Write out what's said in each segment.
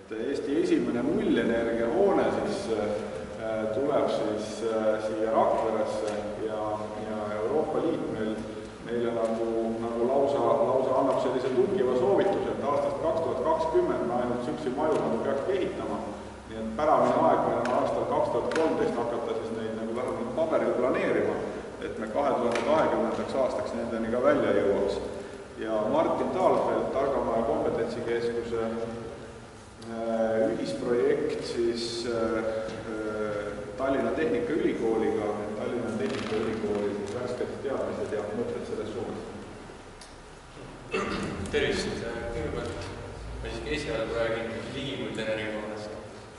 Eesti esimene nullenergiahoone siis tuleb siis siia Rakveresse ja Euroopa Liit meile nagu lausa annab sellise tungiva soovituse, et aastast 2020 me ainult sükse maju nagu peaks ehitama. Nii et päramine aeg meil on aastal 2013 hakata siis neid nagu vähemalt paberil planeerima, et me 2020. aastaks nendeni ka välja jõuaks. Ja Martin Taalfeld, Targamaja kompetentsikeskuse ühisprojekt siis Tallinna Tehnikaülikooliga, Tallinna Tehnikaülikooli värsked teadmised ja mõtted selles suunas. Tervist, kõigepealt ma siiski esialgu räägin ligimullenergiahoonest,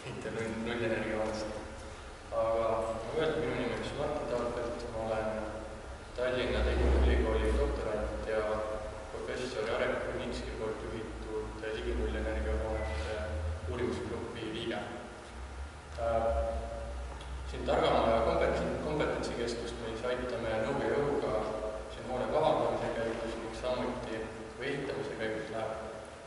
mitte nullenergiahoonest. Aga öelda minu nimi on Martin Taalfeld, ma olen Tallinna Tehnikaülikooli doktorant ja professor Jarek Kuninski poolt juhitud ligimullenergiahoonete uurimusgrupi liige. Siin Targamaja kompetentsikeskust meis aitame nõu ja jõuga siin hoone kavandamise käigus ning samuti kui ehitamise käigus läheb,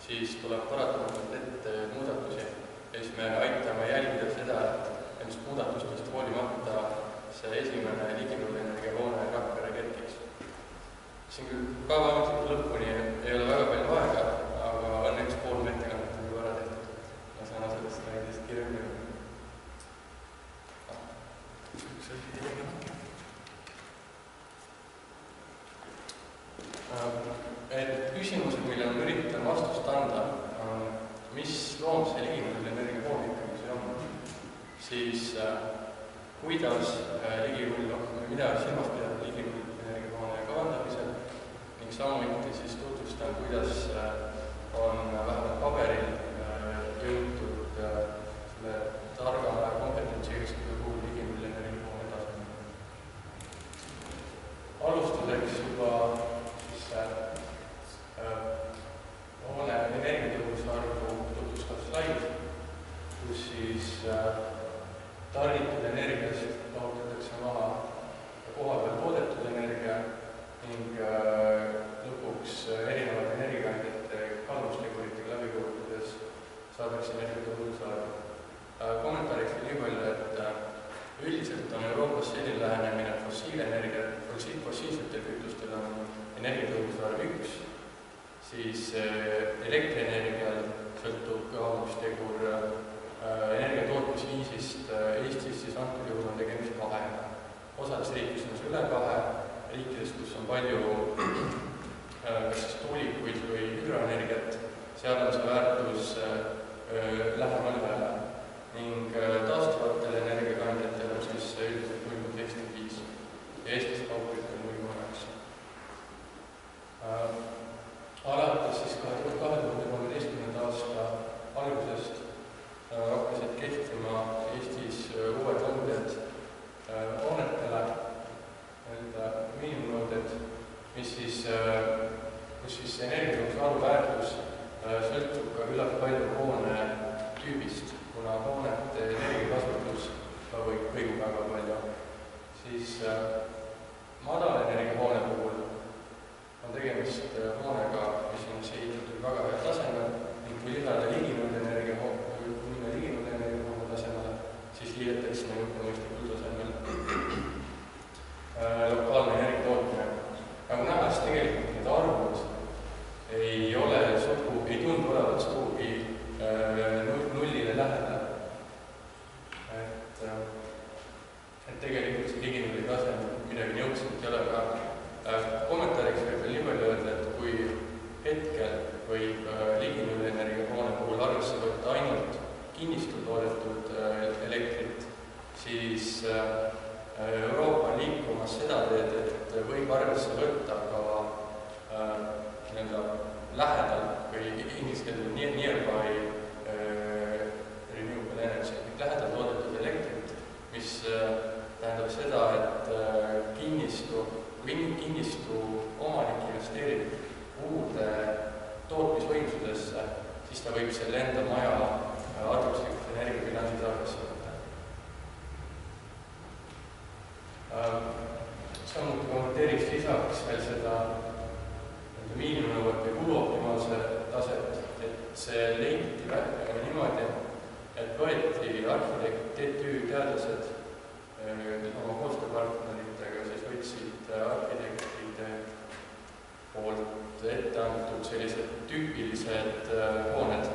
siis tuleb paratamatult ette muudatusi ja siis me aitame jälgida seda, et ennast muudatustest hoolimata see esimene ligimullenergiahoone Rakvere kerkiks. Siin küll kavaametiku lõpuni ei ole väga palju aega, aga õnneks pool ettekannet on juba ära tehtud. Ma saan sellest näidest kirjumine. Küsimused, mille ma üritan vastust anda, on, mis loom see ligimullenergiahoone ikkagi see on, siis kuidas mida silmas pidada ligimullenergiahoone kavandamisel ning samuti siis tutvustan, kuidas on vähemalt paberil jõutud selle Targamaja kompetentsikeskuse puhul ligimullenergiahoone tasemel. Alustuseks juba hoone energiatõhusarvu tutvustav slaid, kus siis tarnitud energiast lahutatakse maha kohapeal toodetud energia ning lõpuks erinevate energiakandjate kalduvusteguritega läbi kulutades saadakse energiatõhusarvu. Kommentaariks nii palju, et üldiselt on Euroopas selline lähenemine fossiilsetel kütustel on energiatõhusarv 1, siis elektrienergial sõltub kaalumustegur energia tootmisviisist. Eestis siis antud juhul on tegemist 2. Osades riikides on see üle 2, riikides, kus on palju kas siis tuulikuid või hüdroenergiat, seal on see väärtus lähemal 1 ning taastuvatel energiakandjatel on siis üldiselt 0,75 ja Eestis kaugküttel 0,9. Alates siis 2013. aasta algusest hakkasid kehtima Eestis uued nõuded hoonetele, miinimumnõuded, kus siis energiatõhusarvu väärtus sõltub ka küllalt palju hoone tüübist, kuna hoonete energiakasutus kõigub väga palju. Siis madalenergiahoone puhul on tegemist hoonega, mis on ehitatud väga head tasemel ning kui lisada ligimullenergiahoone tasemele, siis liidetakse nagu mõistlikul tasemel lokaalne energia tootmine. Nagu näha, siis tegelikult need arvud ei tundu olevat sugugi nullile lähedal. Et tegelikult see ligimulli tasemel midagi nõudselt ei ole ka. Kommentaariks võib veel nii palju öelda, et kui hetkel võib ligimullenergiahoone puhul arvesse võtta ainult kinnistul toodetud elektrit, siis Euroopa on liikumas seda teed, et võib arvesse võtta ka lähedal või ingliskeelel nearby renewable energy, lähedal toodetud elektrit, mis tähendab seda, et kinnistu omanik investeerib uude tootmisvõimsudesse, siis ta võib selle enda maja arvuslikult energiabilansis arvesse võtta. Samuti kommenteeriks lisaks veel seda miinimumnõuet või kuluoptimaalse taset, et see leiti niimoodi, võeti arhitekt, TTÜ teadlased oma koostööpartneritega siis võtsid arhitektide poolt ette antud sellised tüüpilised hooned.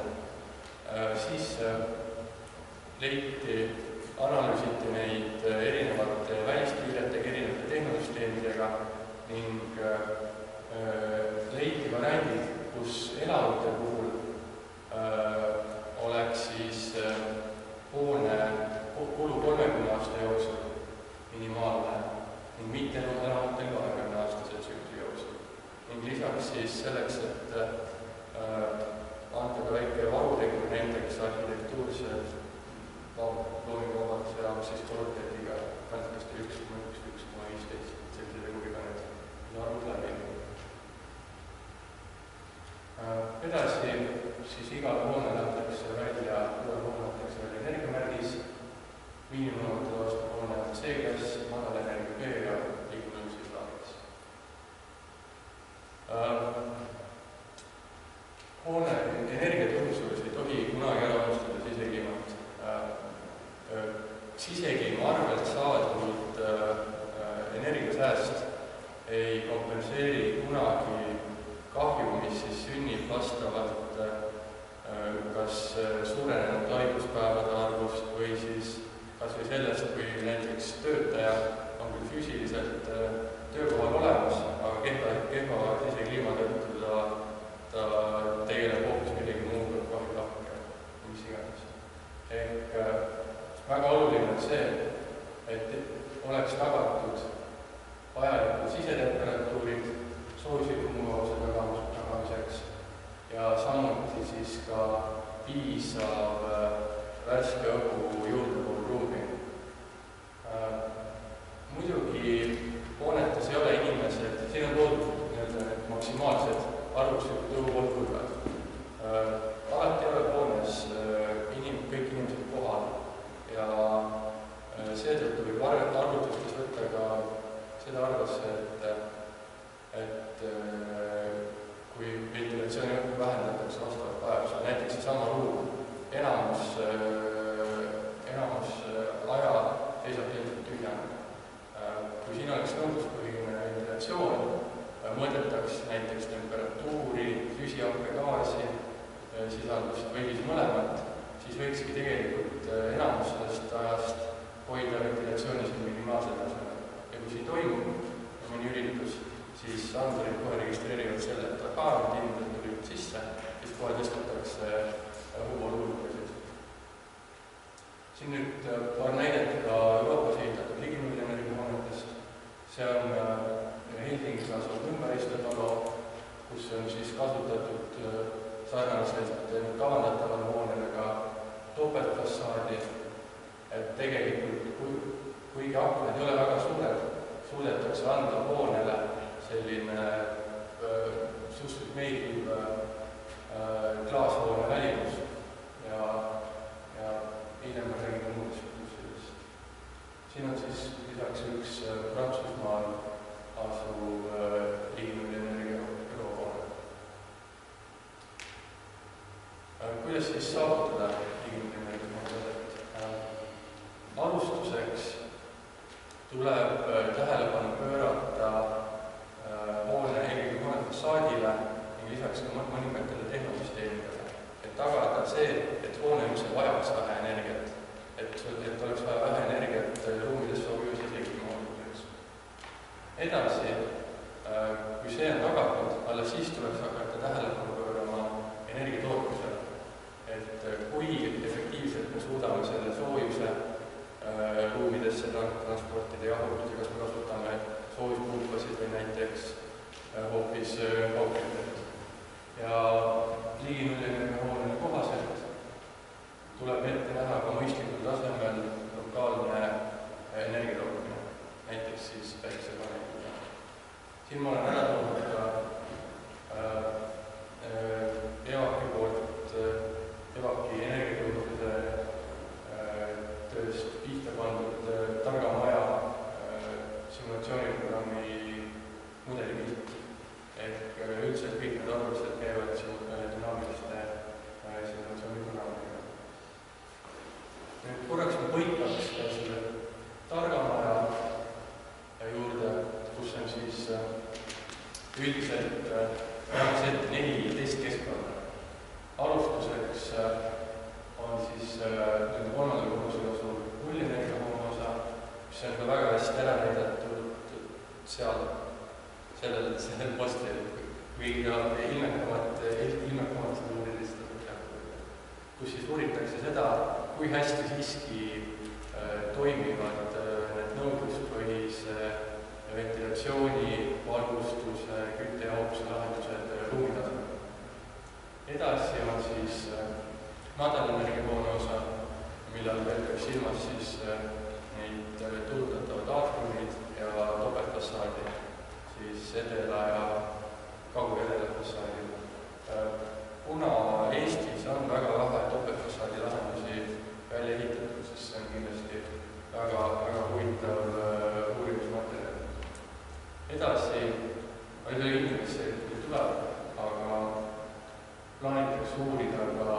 Siis analüüsiti neid erinevate välistiiretega, erinevate tehnosüsteemidega ning leiti variandid, kus elamute puhul oleks siis hoone kulu 30 aasta jooksul minimaalne ning mitte elamatel 20-aastase tsükli jooksul. Ning lisaks siis selleks, et anda ka väike varutegur näiteks arhitektuurselt loominguvabaduse jaoks siis kvaliteediga kantakse 1,1–1,15 sellise teguriga need arvud läbi. Edasi siis igal hoonel antakse välja energiamärgis, miinimumnõuete vastu hoone on C-klass, madalenergia B ja liikunud siis laagis. Hoone energiatõhusus ei tohi kunagi ära unustada sisekliimat. Sisekliima arvelt saadud energiasääst ei kompenseeri kunagi kahju, mis siis sünnib vastavalt kas suurenenud haiguspäevade arvust või siis kas või sellest, kui näiteks töötaja on küll füüsiliselt töökohal olemas, aga kehva sisekliima tõttu ta tegeleb hoopis millegi muuga, kahju lahke, mis iganes. Ehk väga oluline on see, et oleks tagatud vajalikud sisetemperatuurid soojuslikumuvabuse tagamiseks ja samuti siis ka piisav värske õhu juurdevool ruumi. Muidugi hoonetes ei ole inimesed, siin on toodud maksimaalsed arvutuslikud õhuvolkurvad. Alati ei ole hoones kõik inimesed kohal ja seetõttu võib arvutustes võtta ka seda arvasse, et kui ventilatsiooni õhku vähendatakse vastavalt vajadusele, näiteks seesama ruum, enamus aja seisab ilmselt tühjana. Kui siin oleks nõudluspõhine ventilatsioon, mõõdetaks näiteks temperatuuri, süsihappegaasi sisaldust või siis mõlemat, siis võikski tegelikult enamus sellest ajast hoida ventilatsioonis minimaalsel tasemel. Ja kui siin toimub mõni üritus, siis andurid kohe registreerivad selle, et inimesed tulivad sisse, siis kohe tõstetakse õhuvooluulukesid. Siin nüüd paar näidet ka Euroopas ehitatud ligimüülienergiahoonetest. See on Hildings asuv ümberistetalo, kus on siis kasutatud sarnaselt kavandatavale hoonele ka topeltfassaadi, et tegelikult kuigi aknad ei ole väga suured, suudetakse anda hoonele selline suhteliselt meeldiv klaashoone välimus ja hiljem ma räägin muudest plussidest. Siin on siis lisaks üks Prantsusmaal asuv ligimüülienergia bürohoone. Kuidas siis saavutada ligimüülienergia hoone? Alustuseks tuleb tähelepanu pöörata hoone eelkõige hoone fassaadile ning lisaks ka mõningatele tehnosüsteemidele, et tagada see, et hoone üldse vajaks vähe energiat, et oleks vaja vähe energiat ruumides soovivuse sisekliima hoidmiseks. Edasi, kui see on tagatud, alles siis tuleks hakata tähelepanu pöörama energiatootmisele, et kui efektiivselt me suudame selle soojuse ruumidesse transportida ja jahutusi, kas me kasutame soojuspumpasid või näiteks hoopis kaugkütet. Ja ligimüülienergia hoonele kohaselt tuleb ette näha ka mõistlikul tasemel lokaalne energiatootmine, näiteks siis päikesepaneelidega. Siin ma olen ära toonud ka EVAK-i poolt EVAK-i energiatõhususe tööst pihta pandud targa maja simulatsiooniprogrammi mudelipilt. Ehk üldiselt kõik need arvutused käivad dünaamiliste simulatsiooniprogrammiga. kui hästi siiski toimivad need nõudluspõhise ventilatsiooni, valgustuse, kütte ja ohutuse lahendused ruumi tasemel. Edasi on siis madalenergiahoone osa, millal peetakse silmas siis neid turutatavad aatriumid ja topeltfassaadi, siis edela ja kagu- ja edela fassaadil. Kuna Eestis on väga vähe topeltfassaadi lahendusi välja ehitatud, siis see on kindlasti väga huvitav uurimusmaterjal. Edasi, ma ei tea, inimesse tuleb, aga plaanitakse uurida ka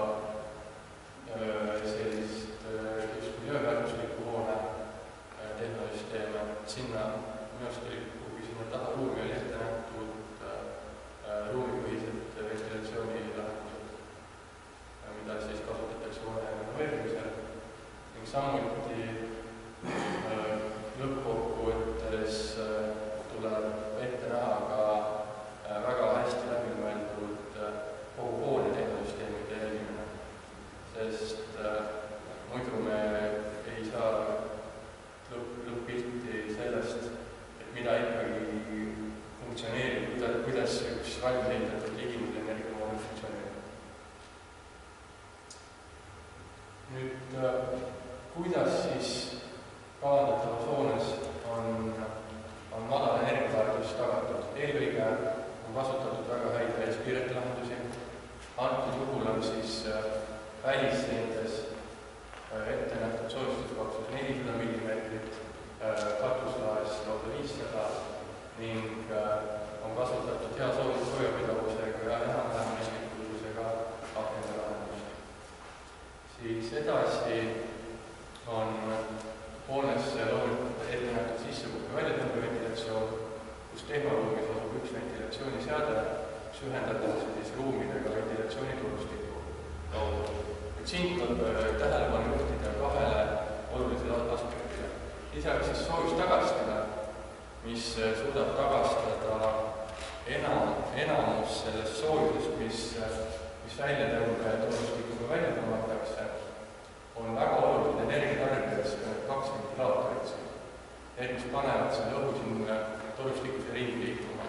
sellist just miljööväärtuslikku hoone tehnosüsteeme. Sinna minu arust oli, kuigi sinna taha ruumi oli ette nähtud ruumipõhised ventilatsioonilahendused, mida siis kasutatakse hoone renoveerimisel. Ning samuti lõppkokkuvõttes tuleb ette näha ka väga hästi läbimõeldud kogu hoone tehnosüsteemide jälgimine, sest muidu me ei saa lõpp-pilti sellest, et mida ikkagi funktsioneerib, kuidas üks valmis ehitatud ligimude energiamoodul funktsioneerib. Nüüd, kuidas siis kavandatavas hoones on madal energiaväärtus tagatud? Eelkõige on kasutatud väga häid välispiiretilahendusi. Antud juhul on siis välisseentes ette nähtud soojustuspaksus 400 mm, katuslaes lausa 500 ning on kasutatud hea soojapidavusega ja enam-vähem mõistlikkusega akende lahendust. Siis edasi on hoones loomulikult ette nähtud sissepuhke väljatõmbeventilatsioon, kus tehnoruumis asub üks ventilatsiooniseade, mis ühendatakse siis ruumidega ventilatsiooniturustiku kaudu. Siin tuleb tähelepanu juhtida kahele olulisele aspektile. Lisaks siis soojustagastina, mis suudab tagastada enamus sellest soojusest, mis väljatõmbeturnustikuga välja tõmmatakse, on väga olulised energiatarbijad, need 2 ventilaatorit, mis panevad selle õhu sinna torustikus ringi liikuma.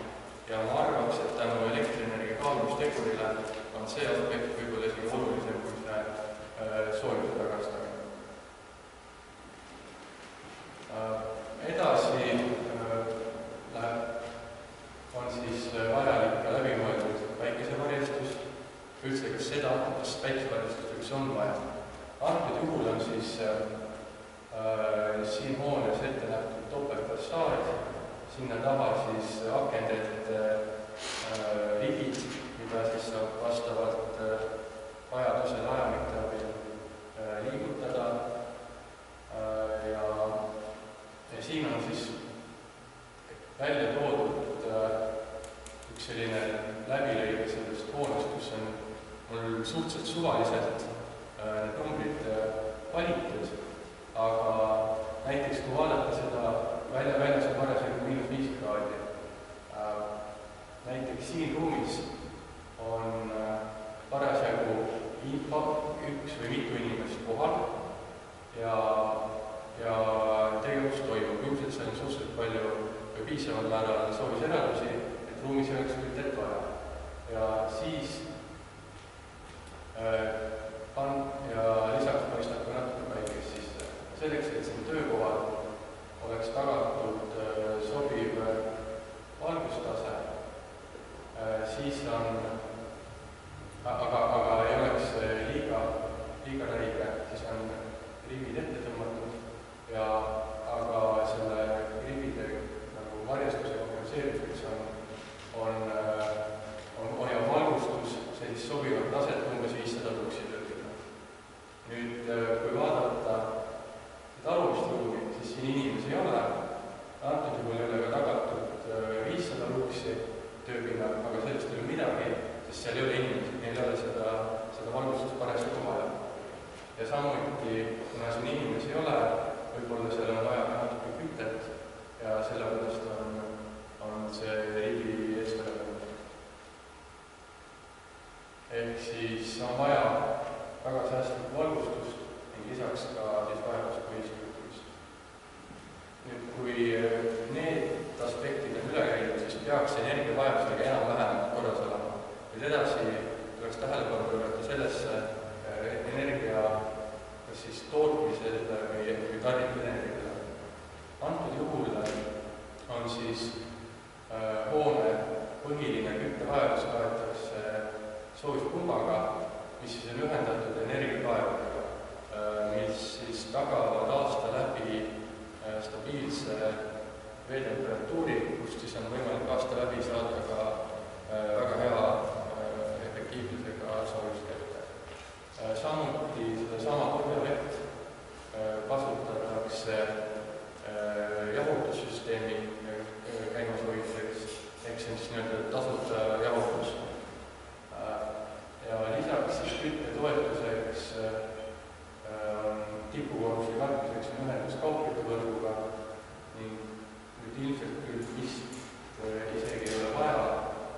Ja ma arvaks, et tänu elektrienergia kaalumistegurile on see aspekt võib-olla isegi olulisem kui see soojuse tagastamine. Edasi on siis vajalik ka läbimõeldud päikesevarjestus, üldse kas seda, kas päikesevarjestust üldse on vaja. Antud juhul on siis siin hoones ette nähtud topeltfassaad, sinna taha siis akendete ribid, mida siis saab vastavalt vajadusel ajamite abil liigutada ja siin on siis välja toodud üks selline läbilõige sellest hoonest, kus on mul suhteliselt suvaliselt need numbrid valitud, aga näiteks kui vaadata seda väljas on parasjagu -5 kraadi. Näiteks siin ruumis on parasjagu üks või mitu inimest kohal ja tegevus toimub. Ilmselt seal on suhteliselt palju või piisaval määral sooviseradusi, et ruumis ei oleks kütet vaja. Ja siis ja lisaks paistab ka natuke päikest sisse. Selleks, et siin töökohal oleks tagatud sobiv valgustase, siis on, aga ei oleks liiga räige, siis on rivid ette tõmmatud aga selle rivide nagu varjastuse kompenseerimiseks hoiab valgustus sellist sobivat taset umbes 500 luksi töötada. Nüüd, kui vaadata alumist ruumi, siis siin inimesi ei ole. Antud juhul ei ole ka tagatud 500 luksi tööpinna, aga sellest ei ole midagi, sest seal ei ole inimesi, neil ei ole seda valgustust parasjagu vaja. Ja samuti, kuna siin inimesi ei ole, võib-olla seal on vaja natuke kütet ja sellepärast on see riigi eestvedanud. Ehk siis on vaja väga säästlikku valgustust ning lisaks ka siis vajaduspõhist juhtimist. Nüüd, kui need aspektid on üle käidud, siis peaks energiavajadusega enam-vähem korras olema. Nüüd edasi tuleks tähelepanu pöörata sellesse energia kas siis tootmisele või tarnitud energiale. Antud juhul on siis hoone põhiline küttevajadus kaetakse soojuspumbaga, mis siis on ühendatud energiakaevudega, mis siis tagavad aasta läbi stabiilse veetemperatuuri, kust siis on võimalik aasta läbi saada ka väga hea efektiivsusega soojustette. Samuti sedasama põhjavett kasutatakse jahutussüsteemi käimas hoidmiseks, ehk see on siis nii-öelda tasuta jahutus. Ja lisaks siis küttetoetuseks tipukoormuse katmiseks on ühendus kaugküttevõrguga ning nüüd ilmselt küll vist isegi ei ole vaja,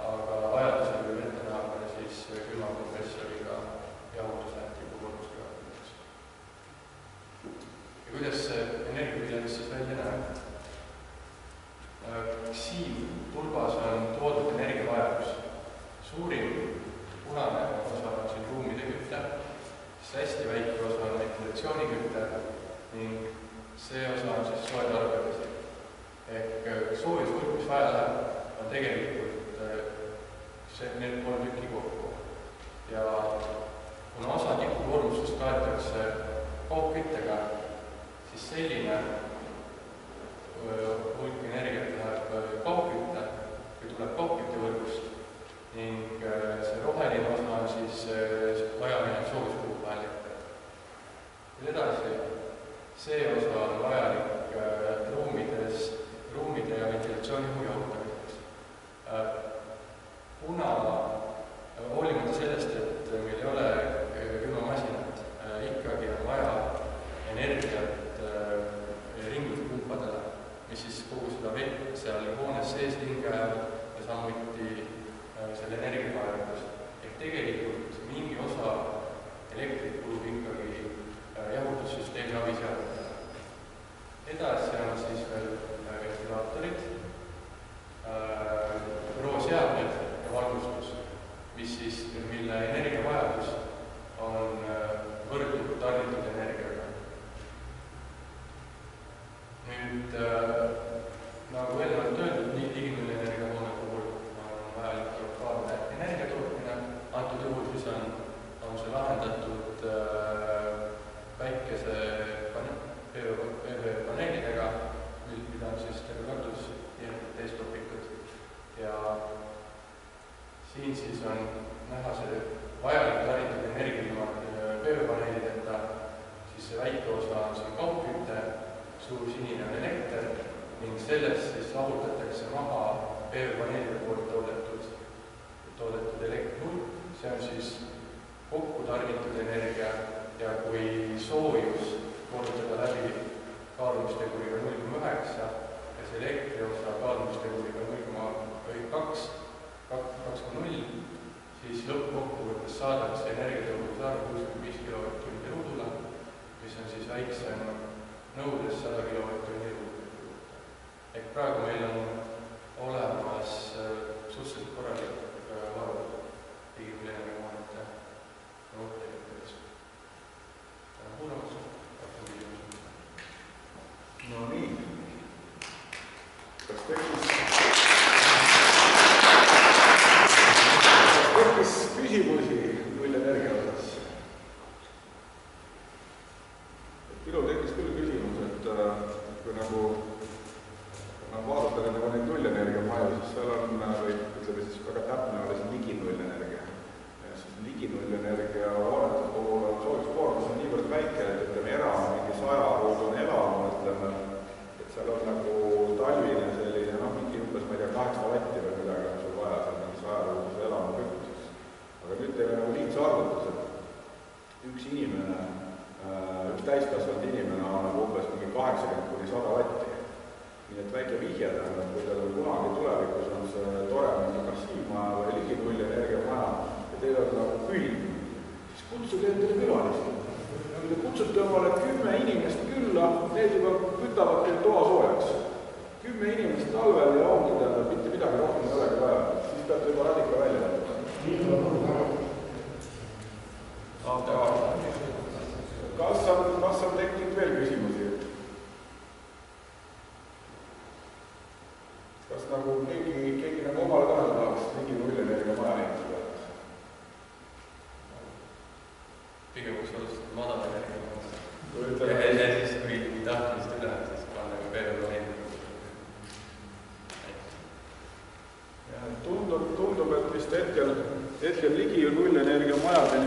aga vajadusel võib ette näha siis külmakompressoriga jahutuse tipukoormusega katmiseks. Ja kuidas see energiabilanss siis välja näeb? Siin tulbas on toodud energiavajadus. Suurim punane osa on siin ruumide kütte, siis hästi väike osa on ventilatsioonikütte ning see osa on siis soe tarbevesi. Ehk soojusvõrk, mis vaja läheb, on tegelikult need 3 tükki kokku. Ja kuna osa tipukoormustest kaetakse kaugküttega, siis selline hulk energiat läheb kaugkütte või tuleb kaugküttevõrgust ning see roheline osa on siis vajaminev soojuspuuba elekter. Edasi, see osa on vajalik ruumide ja ventilatsiooniõhu jahutamiseks. Kuna hoolimata sellest, et meil ei ole külmamasinat, ikkagi on vaja energiat ringluspumpadele, mis siis kogu seda vett seal hoones sees ringi ajavad ja samuti selle energiakaevandus. Ehk tegelikult mingi osa elektrit kulub ikkagi jahutussüsteemi abiseadmetele. Edasi on siis veel ventilaatorid, bürooseadmed ja valgustus, mille energiavajadus on võrdub tarnitud energiaga. Nüüd, nagu eelnevalt öeldud, nii diginull energiahoone puhul on vajalik lokaalne energiatootmine. Antud juhul siis on see lahendatud väikese PV-paneelidega, mida on siis terve kardus ees topitud. Ja siin siis on näha see vajalik tarnitud energia ilma PV-paneelideta, siis see väike osa on siin kaugkütte, suur sinine on elekter ning sellest siis lahutatakse maha PV-paneelide poolt toodetud elektrihulk. See on siis kokku tarnitud energia ja kui soojus korrutada läbi kaalumisteguriga 0,9 ja see elektri osa kaalumisteguriga 2,0, siis lõppkokkuvõttes saadakse energiatõhusus arv 65 kWh ruudule, mis on siis väiksem nõudes 100 kWh ruudule. Ehk praegu meil on olemas suhteliselt korralik varu diginull energiahoonete noorteelites. Tänan kuulamast. No nii. Kas tekkis küsimusi nullenergia osas? Minul tekkis küll küsimus, et kui nagu vaadata neid nullenergia maju, siis seal on, või ütleme siis väga täpne oli see ligi nullenergia. Siis ligi nullenergia hoonete puhul on soojuskoormus on niivõrd väike, et ütleme mingi 100 ruudune elamu, ütleme, et seal on nagu talvine selline, mingi umbes, ma ei tea, 8 vatti või midagi on sul vaja seal mingi 100 ruuduse elamu kütmiseks. Aga nüüd teeme nagu liitse arvutused. Üks inimene, üks täiskasvanud inimene annab umbes mingi 80–100 vatti. Nii et väike vihje tähendab, kui teil on kunagi tulevikus on see tore mingi massiivmaja või ligi nullenergiamaja ja teil on nagu külm, siis kutsuge endale külalist. Kui te kutsute oma tänapäeval, et 10 inimest külla, need juba kütavad teil toa soojaks. 10 inimest talvel ja ongi tähendab, mitte midagi rohkem ei olegi vaja. Siis peate juba radika välja võtta. Kas on tekkinud veel küsimusi? Kas nagu keegi nagu omale tahale tahaks mingi nullenergia maja ehitada? Pigem võiks alustada madala energia. Ja siis kui tahtmist üle, siis panna ka peale Tundub, et vist hetkel ligi nullenergia majadeni